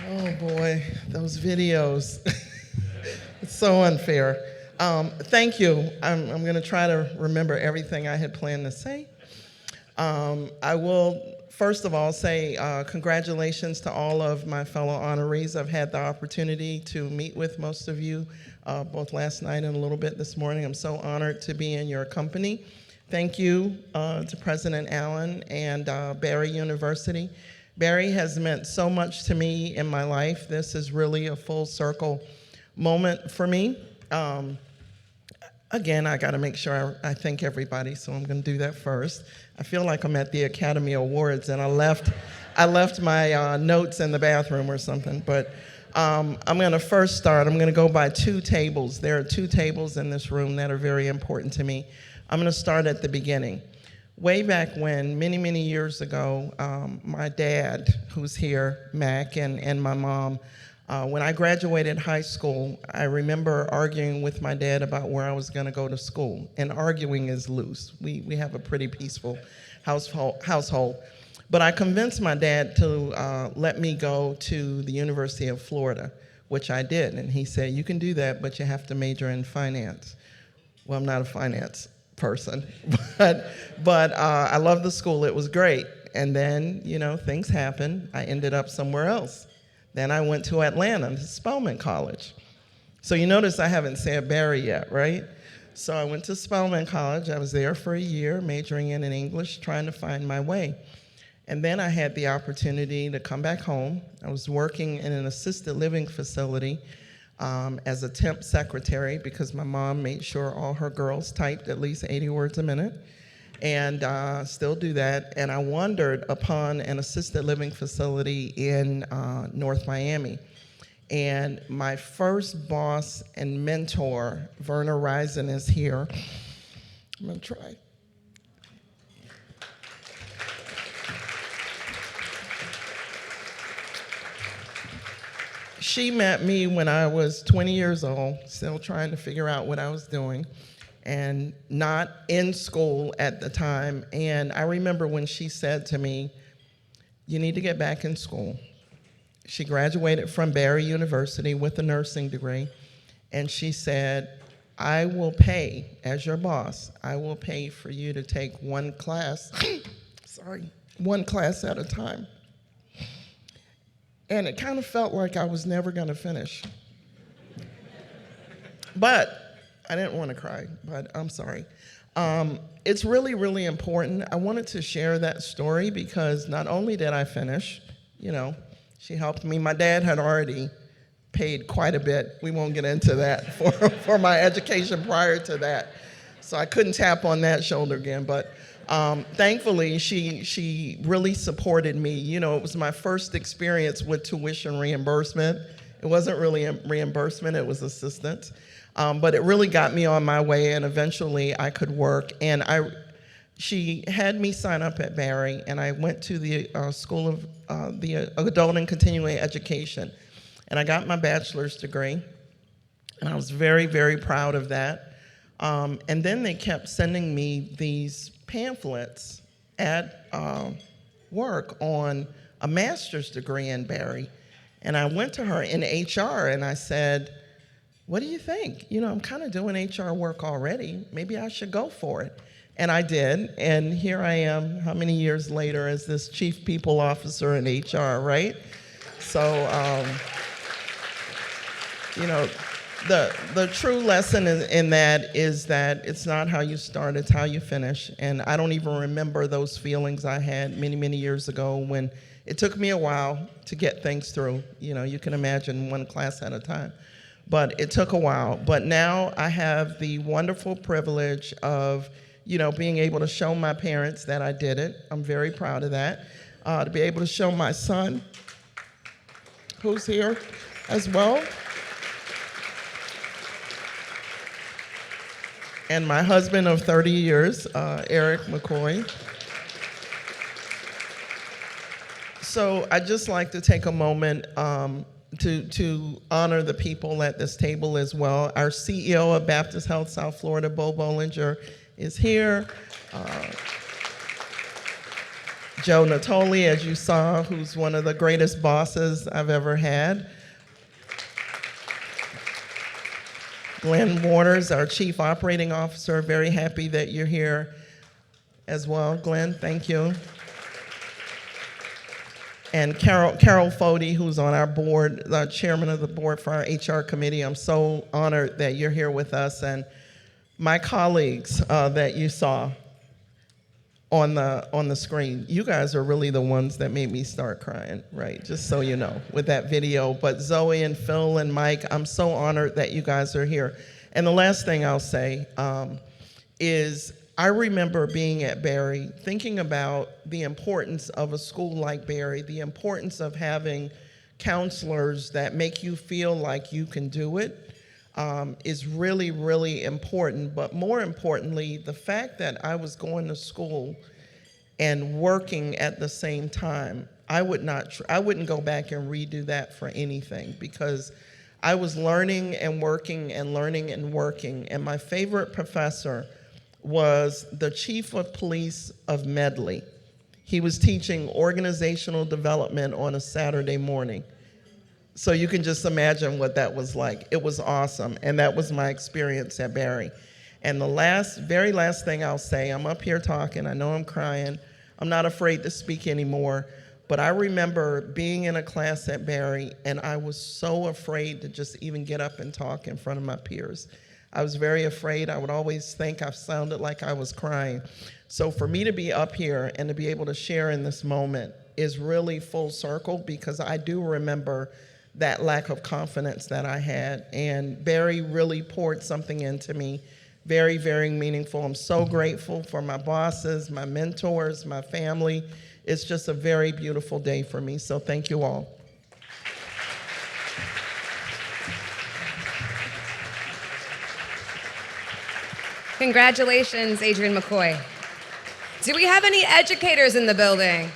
Oh boy, those videos. It's so unfair. Thank you. I'm going to try to remember everything I had planned to say. I will, first of all, say congratulations to all of my fellow honorees. I've had the opportunity to meet with most of you both last night and a little bit this morning. I'm so honored to be in your company. Thank you to President Allen and Barry University. Barry has meant so much to me in my life. This is really a full circle moment for me. Again, I got to make sure I thank everybody, so I'm going to do that first. I feel like I'm at the Academy Awards and I left my notes in the bathroom or something, but I'm going to first start. I'm going to go by two tables. There are two tables in this room that are very important to me. I'm going to start at the beginning. Way back when, many, many years ago, my dad, who's here, Mac, and my mom, when I graduated high school, I remember arguing with my dad about where I was going to go to school. And arguing is loose. We have a pretty peaceful household. But I convinced my dad to let me go to the University of Florida, which I did. And he said, you can do that, but you have to major in finance. Well, I'm not a finance person, but I loved the school. It was great. And then, things happened. I ended up somewhere else. Then I went to Atlanta, to Spelman College. So you notice I haven't said Barry yet, right? So I went to Spelman College. I was there for a year, majoring in English, trying to find my way. And then I had the opportunity to come back home. I was working in an assisted living facility as a temp secretary because my mom made sure all her girls typed at least 80 words a minute, and still do that. And I wandered upon an assisted living facility in North Miami. And my first boss and mentor, Verna Risen, is here. I'm gonna try. She met me when I was 20 years old, still trying to figure out what I was doing, and not in school at the time. And I remember when she said to me, you need to get back in school. She graduated from Barry University with a nursing degree, and she said, I will pay, as your boss, I will pay for you to take one class, one class at a time. And it kind of felt like I was never going to finish. But I didn't want to cry, but I'm sorry. It's really, really important. I wanted to share that story because not only did I finish, she helped me. My dad had already paid quite a bit. We won't get into that for my education prior to that. So I couldn't tap on that shoulder again, but thankfully, she really supported me. It was my first experience with tuition reimbursement. It wasn't really a reimbursement, it was assistance. But it really got me on my way, and eventually I could work. And she had me sign up at Barry, and I went to the School of the Adult and Continuing Education. And I got my bachelor's degree, and I was very, very proud of that. And then they kept sending me these pamphlets at work on a master's degree in Barry. And I went to her in HR and I said, what do you think? I'm kind of doing HR work already. Maybe I should go for it. And I did. And here I am, how many years later, as this chief people officer in HR, right? So, the true lesson in that is that it's not how you start, it's how you finish. And I don't even remember those feelings I had many, many years ago when it took me a while to get things through. You can imagine one class at a time. But it took a while. But now I have the wonderful privilege of, being able to show my parents that I did it. I'm very proud of that. To be able to show my son, who's here as well, and my husband of 30 years, Adriene McCoy. So I'd just like to take a moment to honor the people at this table as well. Our CEO of Baptist Health South Florida, Bo Bollinger, is here. Joe Natoli, as you saw, who's one of the greatest bosses I've ever had. Glenn Waters, our Chief Operating Officer, very happy that you're here as well. Glenn, thank you. And Carol Fody, who's on our board, the chairman of the board for our HR committee. I'm so honored that you're here with us. And my colleagues that you saw on the screen, you guys are really the ones that made me start crying, right? Just so you know, with that video. But Zoe and Phil and Mike, I'm so honored that you guys are here. And the last thing I'll say is I remember being at Barry, thinking about the importance of a school like Barry, the importance of having counselors that make you feel like you can do it is really, really important. But more importantly, the fact that I was going to school and working at the same time, I wouldn't go back and redo that for anything, because I was learning and working and learning and working. And my favorite professor was the chief of police of Medley. He was teaching organizational development on a Saturday morning. So you can just imagine what that was like. It was awesome, and that was my experience at Barry. And the very last thing I'll say, I'm up here talking, I know I'm crying, I'm not afraid to speak anymore, but I remember being in a class at Barry, and I was so afraid to just even get up and talk in front of my peers. I was very afraid. I would always think I sounded like I was crying. So for me to be up here and to be able to share in this moment is really full circle, because I do remember that lack of confidence that I had. And Barry really poured something into me, very, very meaningful. I'm so grateful for my bosses, my mentors, my family. It's just a very beautiful day for me. So thank you all. Congratulations, Adriene McCoy. Do we have any educators in the building?